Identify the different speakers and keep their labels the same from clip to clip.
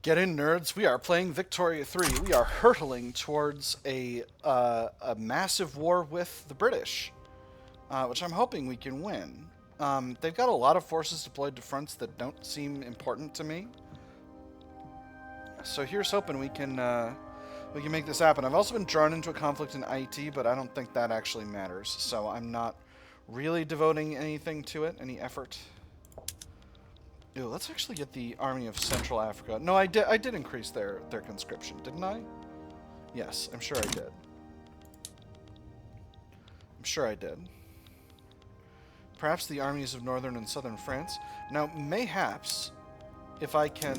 Speaker 1: Get in, nerds. We are playing Victoria 3. We are hurtling towards a massive war with the British, which I'm hoping we can win. They've got a lot of forces deployed to fronts that don't seem important to me. So here's hoping we can make this happen. I've also been drawn into a conflict in IT, but I don't think that actually matters. So I'm not really devoting anything to it, any effort. Ew, let's actually get the army of Central Africa. No, I did increase their conscription, didn't I? Yes, I'm sure I did. I'm sure I did. Perhaps the armies of northern and southern France. Now, mayhaps, if I can,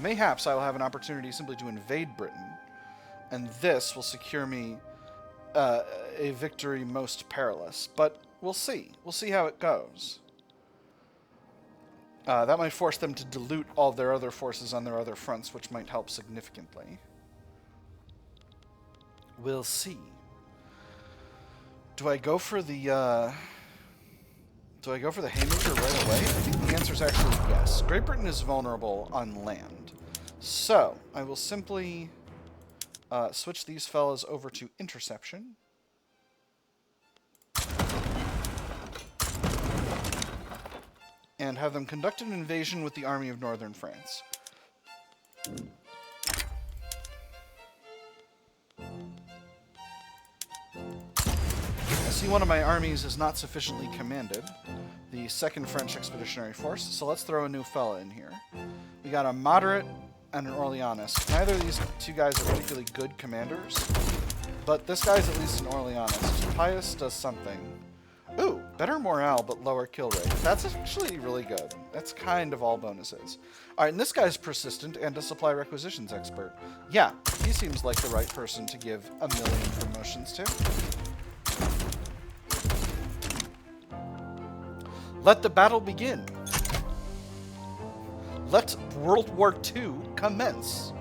Speaker 1: mayhaps I will have an opportunity simply to invade Britain, and this will secure me a victory most perilous. But we'll see. We'll see how it goes. That might force them to dilute all their other forces on their other fronts, which might help significantly. We'll see. Do I go for the haymaker right away? I think the answer is actually yes. Great Britain is vulnerable on land. So, I will simply switch these fellas over to interception. And have them conduct an invasion with the army of northern France. I see one of my armies is not sufficiently commanded. The 2nd French Expeditionary Force. So let's throw a new fella in here. We got a moderate and an Orleanist. Neither of these two guys are particularly good commanders, but this guy's at least an Orleanist. Pius does something. Ooh, better morale but lower kill rate. That's actually really good. That's kind of all bonuses. Alright, and this guy's persistent and a supply requisitions expert. Yeah, he seems like the right person to give 1,000,000 promotions to. Let the battle begin. Let World War II commence.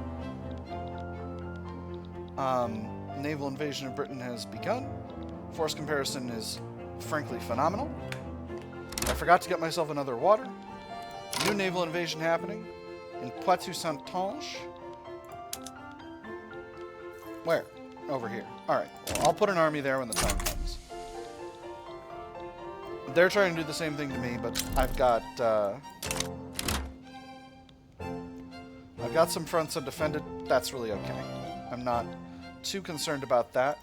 Speaker 1: Naval invasion of Britain has begun. Force comparison is frankly phenomenal. I forgot to get myself another water. New naval invasion happening in Poitou-Saintonge. Where? Over here. Alright, well, I'll put an army there when the time comes. They're trying to do the same thing to me, but I've got some fronts undefended. That's really okay. I'm not too concerned about that.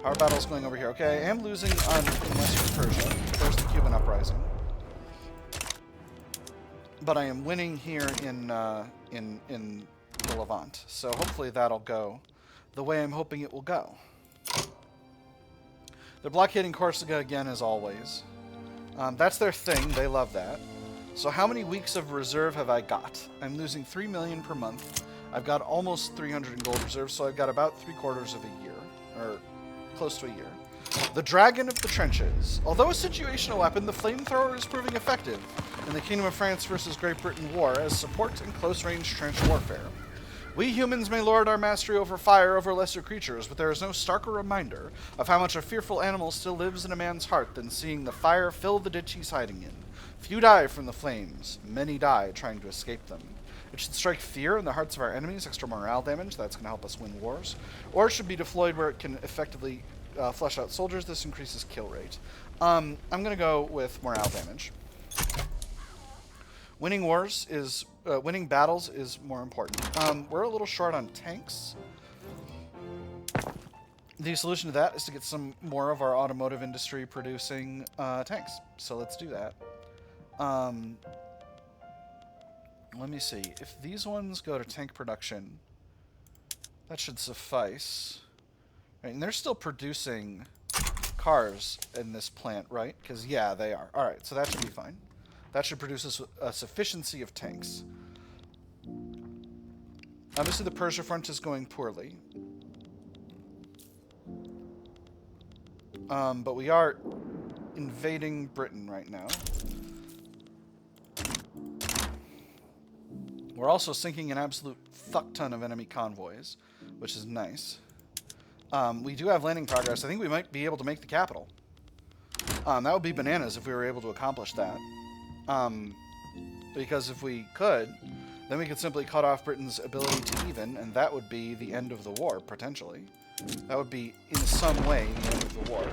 Speaker 1: Power battle's going over here. Okay, I am losing in Western Persia. There's the Cuban uprising. But I am winning here in the Levant. So hopefully that'll go the way I'm hoping it will go. They're blockading Corsica again, as always. That's their thing. They love that. So how many weeks of reserve have I got? I'm losing 3 million per month. I've got almost 300 in gold reserve, so I've got about 3/4 of a year. Or close to a year. The Dragon of the Trenches. Although a situational weapon, the flamethrower is proving effective in the Kingdom of France versus Great Britain war as support in close-range trench warfare. We humans may lord our mastery over fire over lesser creatures, but there is no starker reminder of how much a fearful animal still lives in a man's heart than seeing the fire fill the ditch he's hiding in. Few die from the flames, many die trying to escape them. It should strike fear in the hearts of our enemies, extra morale damage, that's going to help us win wars. Or it should be deployed where it can effectively flesh out soldiers, this increases kill rate. I'm going to go with morale damage. Winning battles is more important. We're a little short on tanks. The solution to that is to get some more of our automotive industry producing tanks. So let's do that. Let me see. If these ones go to tank production, that should suffice. Right, and they're still producing cars in this plant, right? Because, yeah, they are. Alright, so that should be fine. That should produce a sufficiency of tanks. Obviously, the Persia front is going poorly. But we are invading Britain right now. We're also sinking an absolute fuck ton of enemy convoys, which is nice. We do have landing progress. I think we might be able to make the capital. That would be bananas if we were able to accomplish that. Because if we could, then we could simply cut off Britain's ability to even, and that would be the end of the war, potentially. That would be, in some way, the end of the war.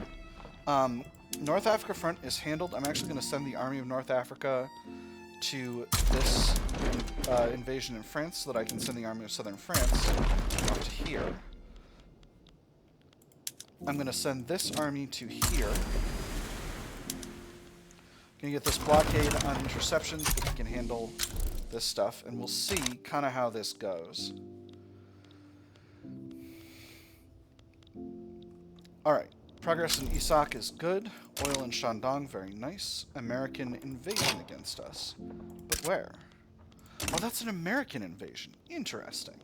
Speaker 1: North Africa front is handled. I'm actually going to send the army of North Africa to this invasion in France so that I can send the army of southern France up to here. I'm going to send this army to here. Going to get this blockade on interceptions, but we can handle this stuff, and we'll see kind of how this goes. Alright, progress in Isak is good. Oil in Shandong, very nice. American invasion against us. But where? Oh, that's an American invasion. Interesting.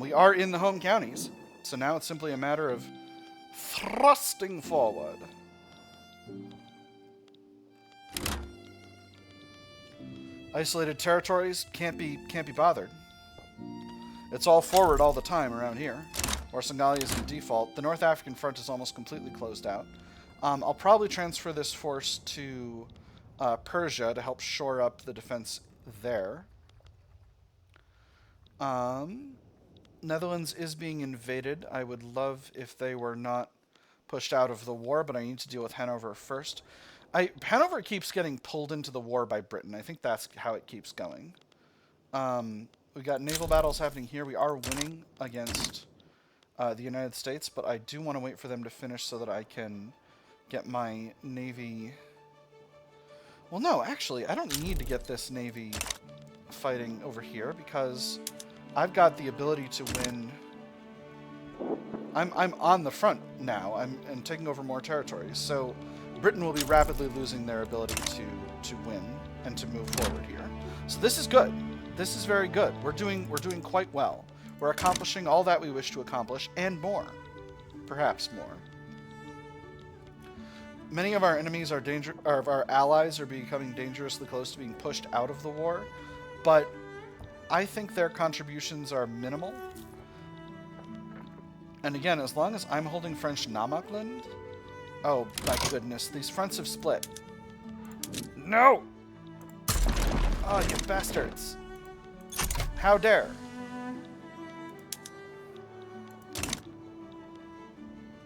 Speaker 1: We are in the home counties, so now it's simply a matter of thrusting forward. Isolated territories can't be bothered. It's all forward all the time around here. Or Singali is in default. The North African front is almost completely closed out. I'll probably transfer this force to Persia to help shore up the defense there. Netherlands is being invaded. I would love if they were not pushed out of the war, but I need to deal with Hanover first. Hanover keeps getting pulled into the war by Britain. I think that's how it keeps going. We've got naval battles happening here. We are winning against the United States, but I do want to wait for them to finish so that I can get my navy... Well, no, actually, I don't need to get this navy fighting over here because I've got the ability to win... I'm on the front now. I'm taking over more territories, so Britain will be rapidly losing their ability to win and to move forward here. So this is good. This is very good. We're doing quite well. We're accomplishing all that we wish to accomplish and more. Perhaps more. Many of our enemies are our allies are becoming dangerously close to being pushed out of the war, but I think their contributions are minimal. And again, as long as I'm holding French Namakland... Oh, my goodness. These fronts have split. No! Oh, you bastards. How dare.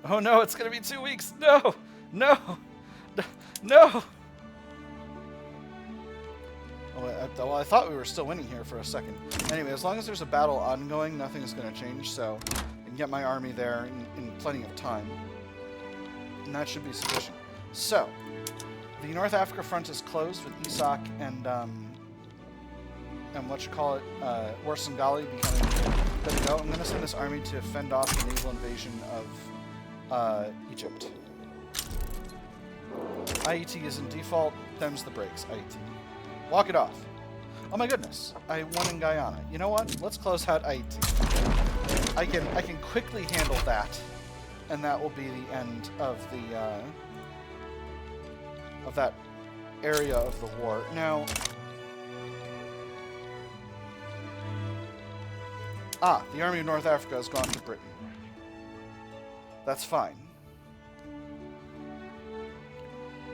Speaker 1: Oh, no, it's going to be 2 weeks. No! No! No! Well, I thought we were still winning here for a second. Anyway, as long as there's a battle ongoing, nothing is going to change, so I can get my army there in plenty of time. And that should be sufficient. So, the North Africa front is closed with Isak and Warsangali becoming good to go. I'm going to send this army to fend off the naval invasion of Egypt. IET is in default. Them's the breaks. IET. Walk it off. Oh my goodness. I won in Guyana. You know what? Let's close out IET. I can quickly handle that. And that will be the end of the of that area of the war. Now, the Army of North Africa has gone to Britain. That's fine.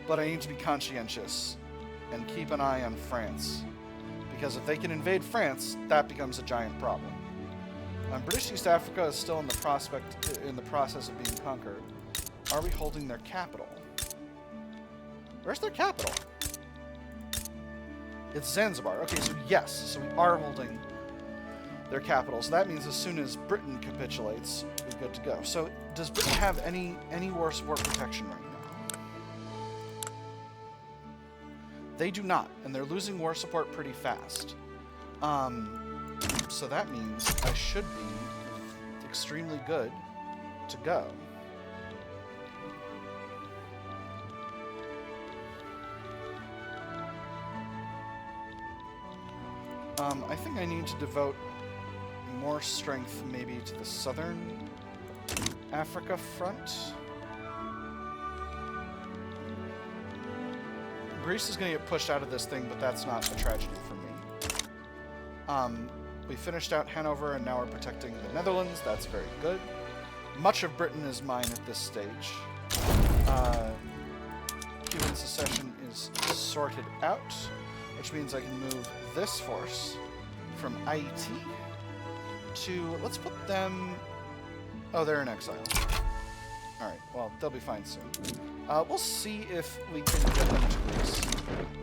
Speaker 1: But I need to be conscientious and keep an eye on France, because if they can invade France, that becomes a giant problem. British East Africa is still in the process of being conquered. Are we holding their capital? Where's their capital? It's Zanzibar. Okay, so yes, so we are holding their capital. So that means as soon as Britain capitulates, we're good to go. So does Britain have any war support protection right now? They do not, and they're losing war support pretty fast. So that means I should be extremely good to go. I think I need to devote more strength maybe to the southern Africa front. Greece is going to get pushed out of this thing, but that's not a tragedy for me. We finished out Hanover, and now we're protecting the Netherlands. That's very good. Much of Britain is mine at this stage. Cuban secession is sorted out, which means I can move this force from IT to, let's put them, oh, they're in exile. Alright, well, they'll be fine soon. We'll see if we can get them to Greece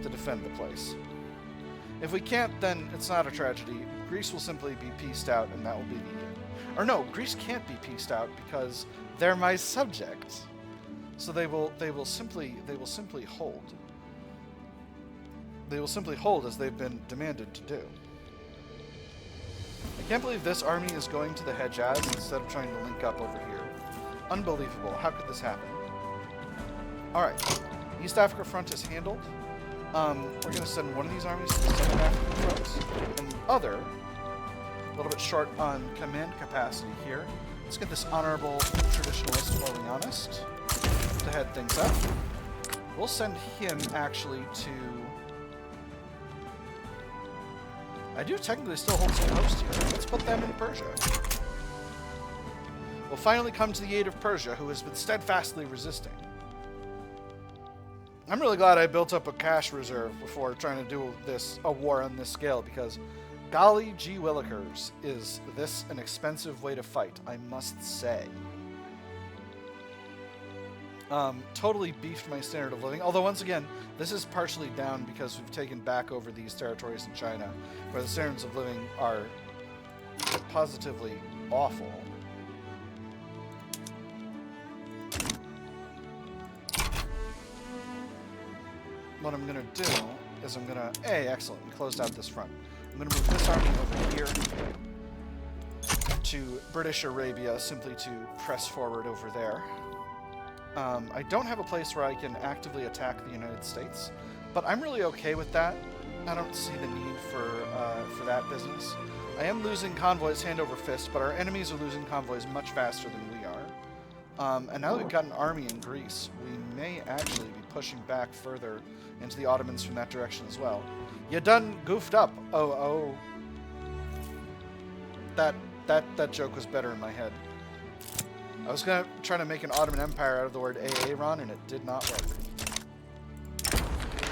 Speaker 1: to defend the place. If we can't, then it's not a tragedy. Greece will simply be pieced out, and that will be the end. Or no, Greece can't be pieced out because they're my subject. So they will simply hold. They will simply hold as they've been demanded to do. I can't believe this army is going to the Hejaz instead of trying to link up over here. Unbelievable. How could this happen? Alright. East Africa front is handled. We're going to send one of these armies to the Southern African front, and the other, a little bit short on command capacity here. Let's get this honorable traditionalist Orleanist to head things up. We'll send him, actually, to... I do technically still hold some posts here. Let's put them in Persia. We'll finally come to the aid of Persia, who has been steadfastly resisting. I'm really glad I built up a cash reserve before trying to do a war on this scale, because golly gee willikers, is this an expensive way to fight, I must say. Totally beefed my standard of living, although once again, this is partially down because we've taken back over these territories in China, where the standards of living are positively awful. What I'm going to do is I'm going to... Hey, excellent. We closed out this front. I'm going to move this army over here to British Arabia, simply to press forward over there. I don't have a place where I can actively attack the United States, but I'm really okay with that. I don't see the need for that business. I am losing convoys hand over fist, but our enemies are losing convoys much faster than we are. And now that we've got an army in Greece, we may actually be pushing back further into the Ottomans from that direction as well. You done goofed up. Oh. That joke was better in my head. I was going to try to make an Ottoman Empire out of the word Aaron, and it did not work.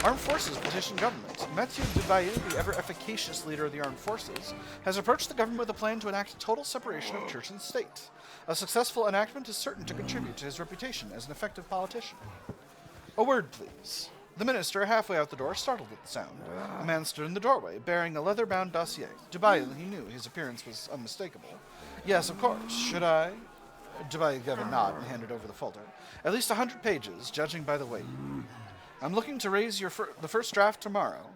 Speaker 1: Armed Forces petition government. Mathieu de Bailly, the ever-efficacious leader of the armed forces, has approached the government with a plan to enact total separation of church and state. A successful enactment is certain to contribute to his reputation as an effective politician. A word, please. The minister, halfway out the door, startled at the sound. A man stood in the doorway, bearing a leather-bound dossier. De Bailly, he knew his appearance was unmistakable. Yes, of course. Should I? De Bailly gave a nod and handed over the folder. At least 100 pages, judging by the weight. I'm looking to raise the first draft tomorrow.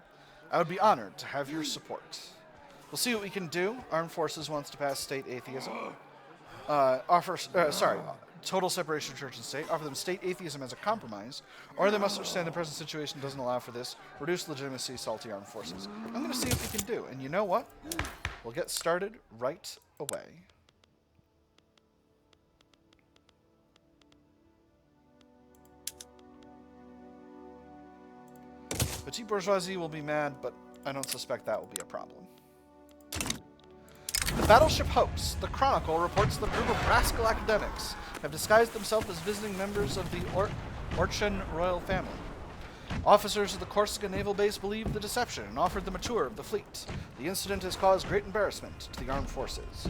Speaker 1: I would be honored to have your support. We'll see what we can do. Armed Forces wants to pass state atheism. Total separation of church and state. Offer them state atheism as a compromise, or they must understand the present situation doesn't allow for this. Reduce legitimacy, salty armed forces. I'm going to see what we can do. And you know what? We'll get started right away. Petit bourgeoisie will be mad, but I don't suspect that will be a problem. The Battleship Hoax. The Chronicle reports that a group of rascal academics have disguised themselves as visiting members of the Orchan royal family. Officers of the Corsica naval base believed the deception and offered them a tour of the fleet. The incident has caused great embarrassment to the armed forces.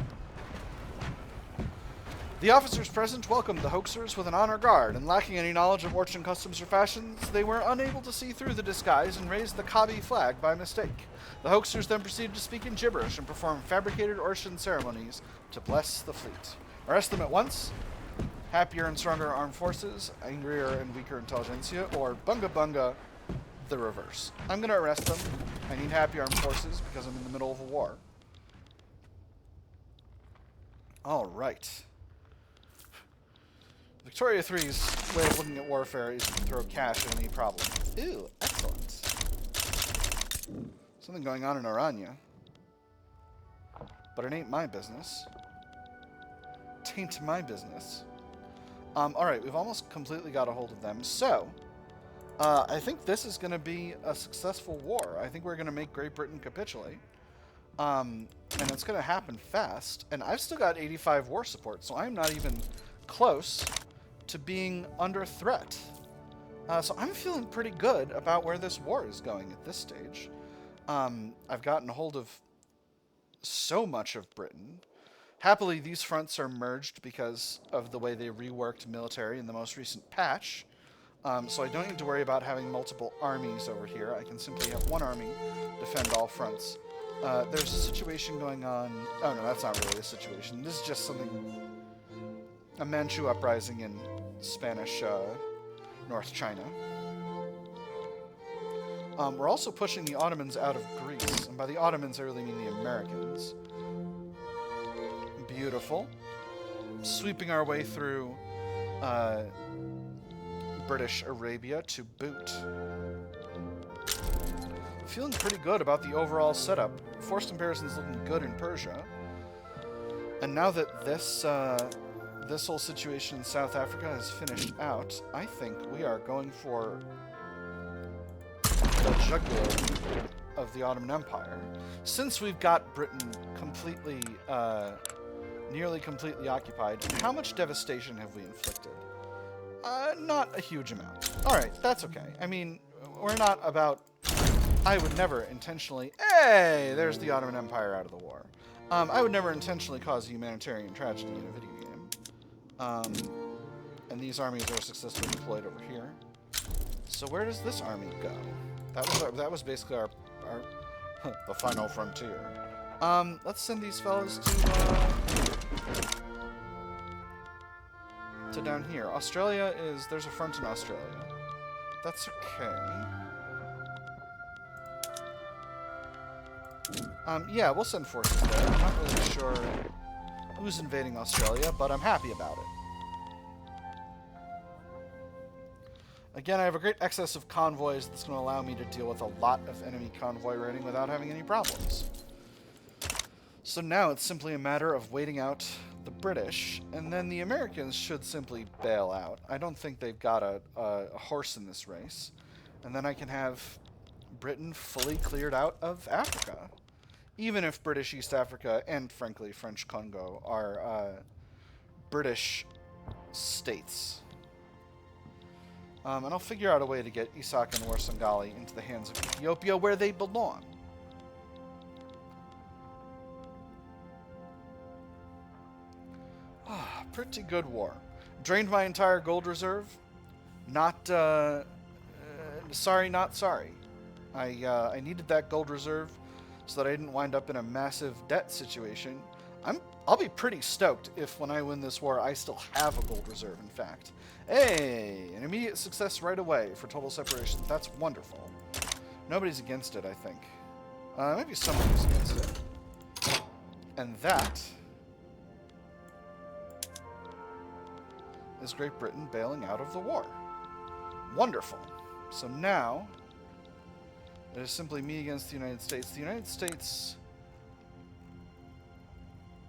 Speaker 1: The officers present welcomed the hoaxers with an honor guard, and lacking any knowledge of Orchan customs or fashions, they were unable to see through the disguise and raised the Kabi flag by mistake. The hoaxers then proceeded to speak in gibberish and perform fabricated Orchan ceremonies to bless the fleet. Arrest them at once. Happier and stronger armed forces, angrier and weaker intelligentsia, or bunga bunga, the reverse. I'm going to arrest them. I need happy armed forces because I'm in the middle of a war. All right. Victoria III's way of looking at warfare is to throw cash at any problem. Ew, excellent. Something going on in Orania. But it ain't my business. Tain't my business. Alright, we've almost completely got a hold of them. So, I think this is going to be a successful war. I think we're going to make Great Britain capitulate. And it's going to happen fast. And I've still got 85 war support, so I'm not even close to being under threat. So I'm feeling pretty good about where this war is going at this stage. I've gotten a hold of so much of Britain. Happily, these fronts are merged because of the way they reworked military in the most recent patch. So I don't need to worry about having multiple armies over here. I can simply have one army defend all fronts. There's a situation going on... Oh, no, that's not really a situation. This is just something... A Manchu uprising in Spanish North China. We're also pushing the Ottomans out of Greece. And by the Ottomans, I really mean the Americans. Beautiful. Sweeping our way through British Arabia to boot. Feeling pretty good about the overall setup. Forced comparison's looking good in Persia. And now that this this whole situation in South Africa has finished out, I think we are going for the jugular of the Ottoman Empire. Since we've got Britain completely, nearly completely occupied, how much devastation have we inflicted? Not a huge amount. Alright, that's okay. I mean, we're not about... I would never intentionally... Hey! There's the Ottoman Empire out of the war. I would never intentionally cause a humanitarian tragedy in a video game. And these armies are successfully deployed over here. So where does this army go? That was basically our the final frontier. Let's send these fellas to down here. Australia is... There's a front in Australia. That's okay. Yeah, we'll send forces there. I'm not really sure who's invading Australia, but I'm happy about it. Again, I have a great excess of convoys that's going to allow me to deal with a lot of enemy convoy raiding without having any problems. So now it's simply a matter of waiting out the British, and then the Americans should simply bail out. I don't think they've got a horse in this race. And then I can have Britain fully cleared out of Africa. Even if British East Africa and, frankly, French Congo are British states. And I'll figure out a way to get Isak and Warsangali into the hands of Ethiopia where they belong. Pretty good war. Drained my entire gold reserve. Not, sorry, not sorry. I needed that gold reserve so that I didn't wind up in a massive debt situation. I'll be pretty stoked if when I win this war I still have a gold reserve, in fact. Hey, an immediate success right away for total separation. That's wonderful. Nobody's against it, I think. Maybe somebody's against it. And that is Great Britain bailing out of the war. Wonderful. So now it is simply me against the United States. The United States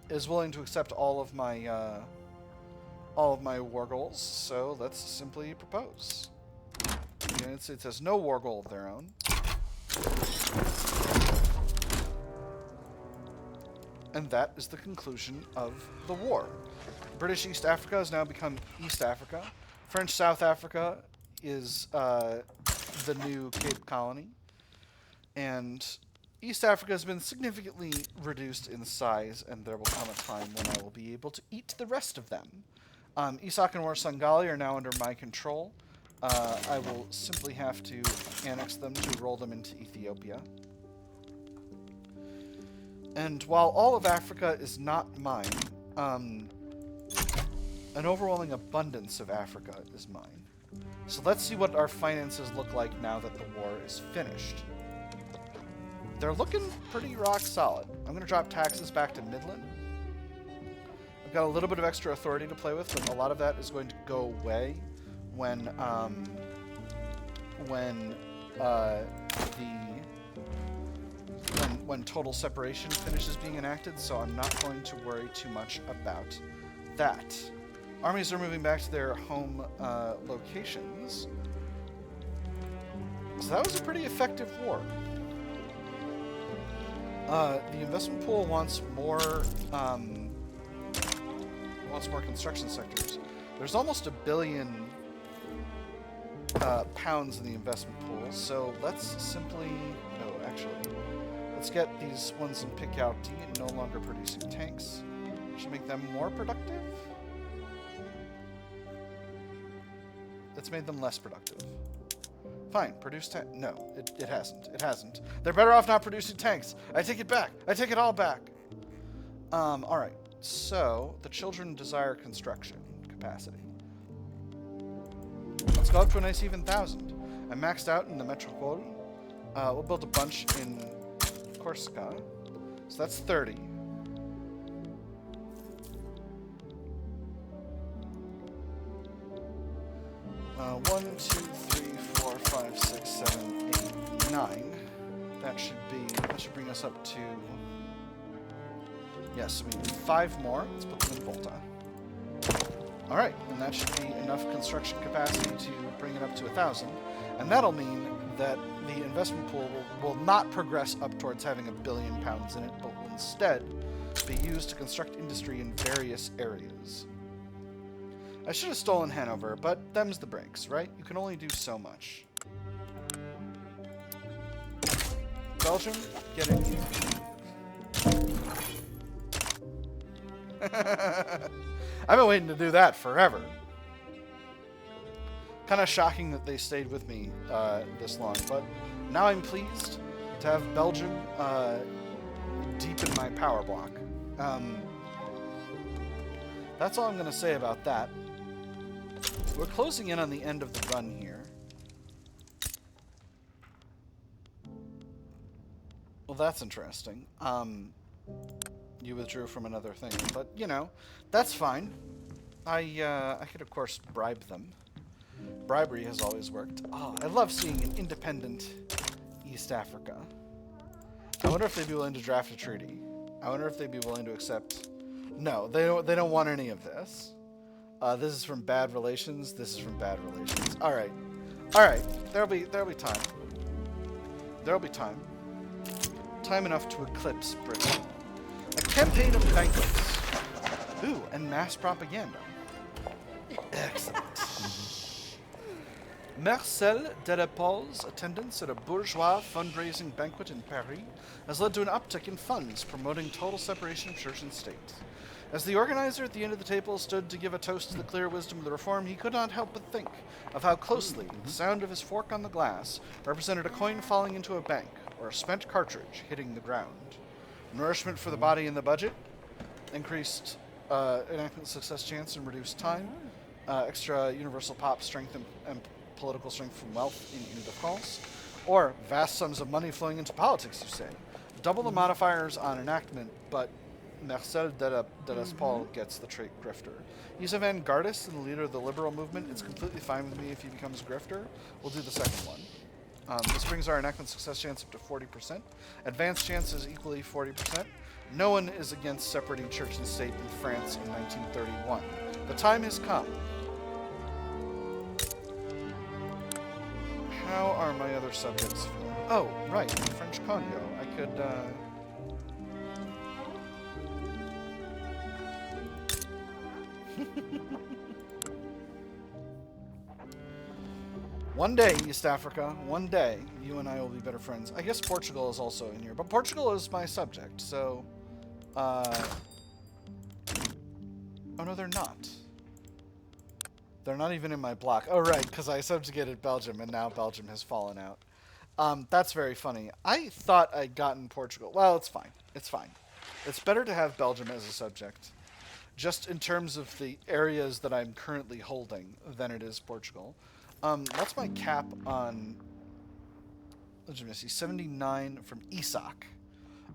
Speaker 1: is willing to accept all of my war goals, so let's simply propose. The United States has no war goal of their own. And that is the conclusion of the war. British East Africa has now become East Africa. French South Africa is the new Cape Colony. And East Africa has been significantly reduced in size, and there will come a time when I will be able to eat the rest of them. Isak and Warsangali are now under my control. I will simply have to annex them to roll them into Ethiopia. And while all of Africa is not mine, an overwhelming abundance of Africa is mine. So let's see what our finances look like now that the war is finished. They're looking pretty rock solid. I'm going to drop taxes back to Midland. I've got a little bit of extra authority to play with, but a lot of that is going to go away when total separation finishes being enacted, so I'm not going to worry too much about that. Armies are moving back to their home locations. So that was a pretty effective war. The investment pool wants more construction sectors. There's almost 1 billion pounds in the investment pool, so let's simply... No, actually, let's get these ones in Picardy and no longer producing tanks. Should make them more productive? It's made them less productive. Fine, produce tanks. No, it hasn't. It hasn't. They're better off not producing tanks. I take it back. I take it all back. Alright. So, the children desire construction capacity. Let's go up to a nice even 1,000. I'm maxed out in the Metropole. We'll build a bunch in Corsica. So that's 30. 1, 2, 3, 4, 5, 6, 7, 8, 9. That should bring us up to... Yes, we need 5 more. Let's put them in Volta. Alright, and that should be enough construction capacity to bring it up to 1,000. And that'll mean that the investment pool will not progress up towards having £1 billion in it, but will instead be used to construct industry in various areas. I should have stolen Hanover, but them's the breaks, right? You can only do so much. Belgium, get in here. I've been waiting to do that forever. Kind of shocking that they stayed with me this long, but now I'm pleased to have Belgium deep in my power block. That's all I'm going to say about that. We're closing in on the end of the run here. Well, that's interesting. You withdrew from another thing, but, you know, that's fine. I could, of course, bribe them. Bribery has always worked. Oh, I love seeing an independent East Africa. I wonder if they'd be willing to draft a treaty. I wonder if they'd be willing to accept... No, they don't want any of this. This is from bad relations. This is from bad relations. All right. There'll be time. There'll be time. Time enough to eclipse Britain. A campaign of banquets. Ooh, and mass propaganda. Excellent. Marcel Delapol's attendance at a bourgeois fundraising banquet in Paris has led to an uptick in funds promoting total separation of church and state. As the organizer at the end of the table stood to give a toast to the clear wisdom of the reform, he could not help but think of how closely the sound of his fork on the glass represented a coin falling into a bank, or a spent cartridge hitting the ground. Nourishment for the body in the budget, increased enactment success chance and reduced time, extra universal pop strength and political strength from wealth in Ile-de-France, or vast sums of money flowing into politics, you say. Double the modifiers on enactment, but Marcel Delapol gets the trait grifter. He's a vanguardist and the leader of the liberal movement. It's completely fine with me if he becomes grifter. We'll do the second one. This brings our enactment success chance up to 40%. Advanced chance is equally 40%. No one is against separating church and state in France in 1931. The time has come. How are my other subjects feeling? Oh, right, French Congo. I could, One day, East Africa, one day, you and I will be better friends. I guess Portugal is also in here, but Portugal is my subject, so... Oh no, they're not. They're not even in my block. Oh, right, because I subjugated Belgium, and now Belgium has fallen out. That's very funny. I thought I'd gotten Portugal. Well, it's fine. It's fine. It's better to have Belgium as a subject, just in terms of the areas that I'm currently holding, than it is Portugal. What's my cap on legitimacy? 79 from ESOC.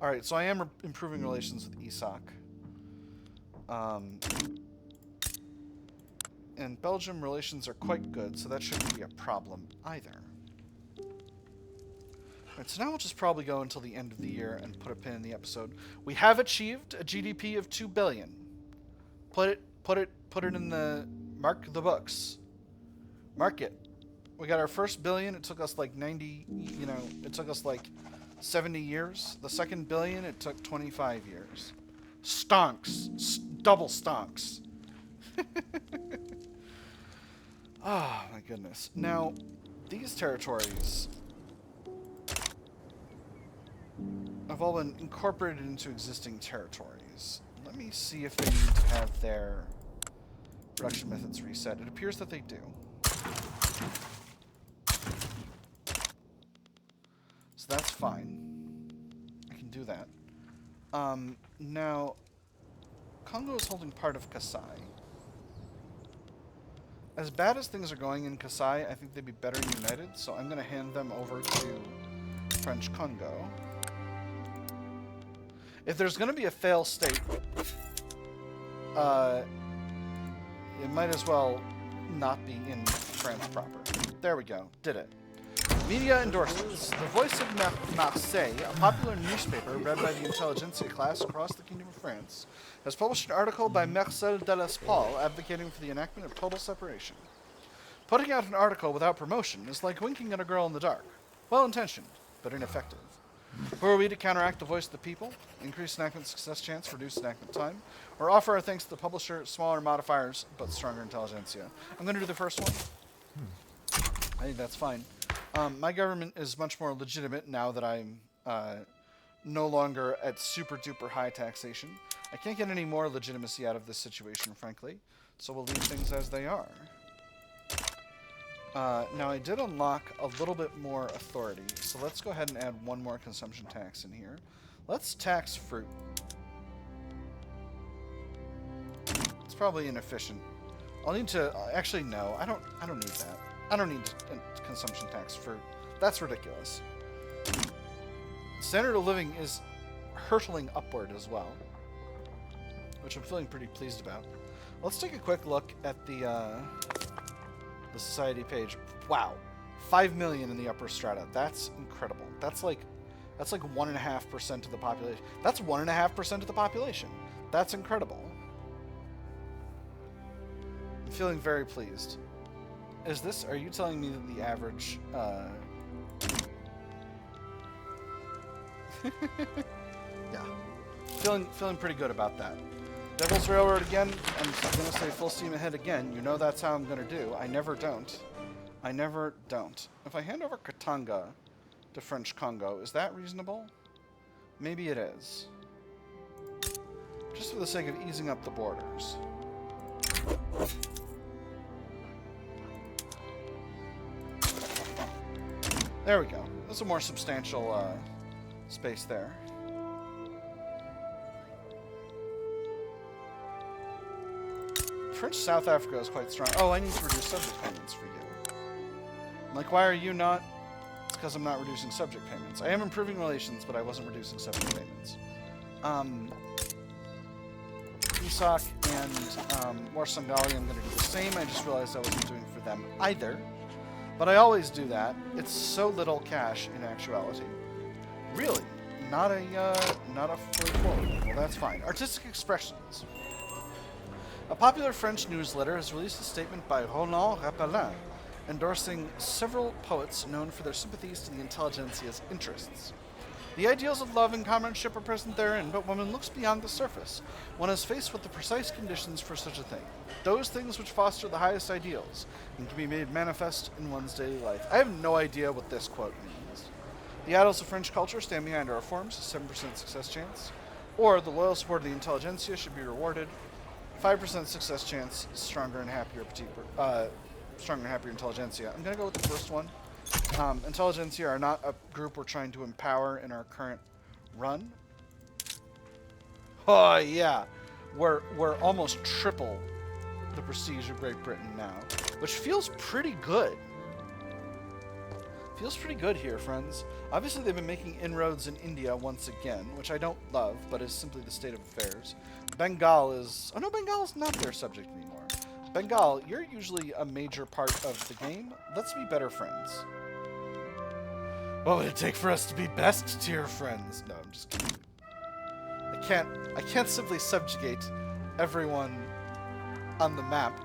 Speaker 1: Alright, so I am improving relations with ESOC. And Belgium relations are quite good, so that shouldn't be a problem either. Alright, so now we'll just probably go until the end of the year and put a pin in the episode. We have achieved a GDP of 2 billion. Put it in the... Mark the books. Mark it. We got our first billion. It took us like 90, it took us like 70 years. The second billion, it took 25 years. Stonks. Double stonks. Oh, my goodness. Now, these territories have all been incorporated into existing territories. Let me see if they need to have their production methods reset. It appears that they do. So that's fine. I can do that. Now, Congo is holding part of Kasai. As bad as things are going in Kasai, I think they'd be better united, so I'm going to hand them over to French Congo. If there's going to be a fail state, it might as well not be in France proper. There we go. Did it. Media endorsements. The Voice of Marseille, a popular newspaper read by the intelligentsia class across the Kingdom of France, has published an article by Marcel Delespal advocating for the enactment of total separation. Putting out an article without promotion is like winking at a girl in the dark. Well-intentioned, but ineffective. Who are we to counteract the voice of the people, increase enactment success chance, reduce enactment time, or offer our thanks to the publisher, smaller modifiers, but stronger intelligentsia? I'm going to do the first one. I think that's fine. My government is much more legitimate now that I'm no longer at super-duper high taxation. I can't get any more legitimacy out of this situation, frankly, so we'll leave things as they are. Now, I did unlock a little bit more authority, so let's go ahead and add one more consumption tax in here. Let's tax fruit. It's probably inefficient. I'll need to... actually, no. I don't need that. I don't need a consumption tax fruit. That's ridiculous. Standard of living is hurtling upward as well, which I'm feeling pretty pleased about. Let's take a quick look at the society page. Wow, 5 million in the upper strata. That's incredible. That's like 1.5% of the population. That's 1.5% of the population. That's incredible. I'm feeling very pleased. Are you telling me that the average, yeah. Feeling pretty good about that. Devil's Railroad again. I'm going to say full steam ahead again. You know that's how I'm going to do. I never don't. I never don't. If I hand over Katanga to French Congo, is that reasonable? Maybe it is. Just for the sake of easing up the borders. There we go. That's a more substantial space there. French South Africa is quite strong. Oh, I need to reduce subject payments for you. I'm like, why are you not? It's because I'm not reducing subject payments. I am improving relations, but I wasn't reducing subject payments. Isak and Warsangali, I'm going to do the same. I just realized I wasn't doing for them either. But I always do that. It's so little cash in actuality. Really? Not a fully quote. Well, that's fine. Artistic expressions. A popular French newsletter has released a statement by Roland Rapelin, endorsing several poets known for their sympathies to the intelligentsia's interests. The ideals of love and comradeship are present therein, but when one looks beyond the surface, one is faced with the precise conditions for such a thing. Those things which foster the highest ideals and can be made manifest in one's daily life. I have no idea what this quote means. The idols of French culture stand behind our reforms, 7% success chance. Or the loyal support of the intelligentsia should be rewarded, 5% success chance, stronger and happier intelligentsia. I'm going to go with the first one. Intelligentsia are not a group we're trying to empower in our current run. Oh yeah, we're almost triple the prestige of Great Britain now, which feels pretty good. Feels pretty good here, friends. Obviously, they've been making inroads in India once again, which I don't love, but is simply the state of affairs. Bengal is... oh no, Bengal is not their subject anymore. Bengal, you're usually a major part of the game. Let's be better friends. What would it take for us to be best tier friends? No, I'm just kidding. I can't simply subjugate everyone on the map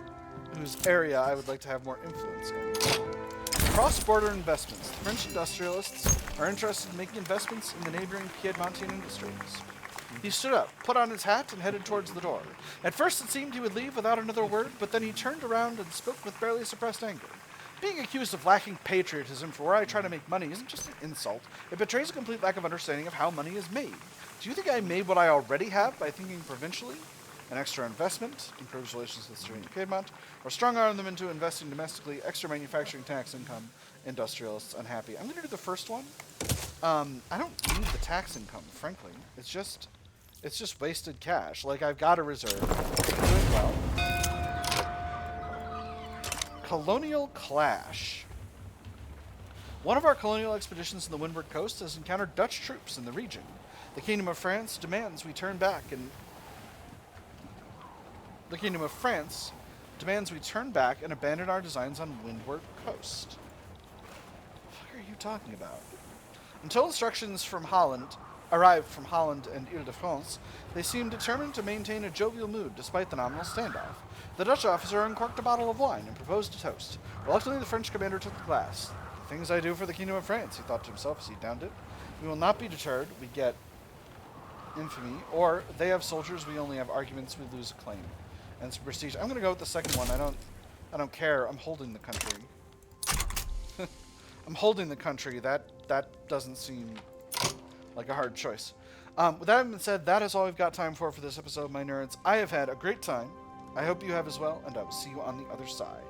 Speaker 1: whose area I would like to have more influence in. Cross-border investments. The French industrialists are interested in making investments in the neighboring Piedmontine industries. He stood up, put on his hat, and headed towards the door. At first it seemed he would leave without another word, but then he turned around and spoke with barely suppressed anger. Being accused of lacking patriotism for where I try to make money isn't just an insult. It betrays a complete lack of understanding of how money is made. Do you think I made what I already have by thinking provincially? An extra investment, improves relations with Australia and Piedmont, or strong-arm them into investing domestically, extra manufacturing tax income, industrialists unhappy. I'm going to do the first one. I don't need the tax income, frankly. It's just wasted cash. Like, I've got a reserve. I'm doing well. Colonial Clash. One of our colonial expeditions in the Windward Coast has encountered Dutch troops in the region. The Kingdom of France demands we turn back and abandon our designs on Windward Coast. What the fuck are you talking about? Until instructions from Holland arrived from Holland and Ile-de-France, they seemed determined to maintain a jovial mood despite the nominal standoff. The Dutch officer uncorked a bottle of wine and proposed a toast. Reluctantly, the French commander took the glass. The things I do for the Kingdom of France, he thought to himself as he downed it. We will not be deterred. We get infamy. Or, they have soldiers, we only have arguments, we lose a claim. And some prestige. I'm going to go with the second one. I don't care. I'm holding the country. I'm holding the country. That doesn't seem like a hard choice. With that being said, that is all we've got time for this episode, my nerds. I have had a great time. I hope you have as well, and I will see you on the other side.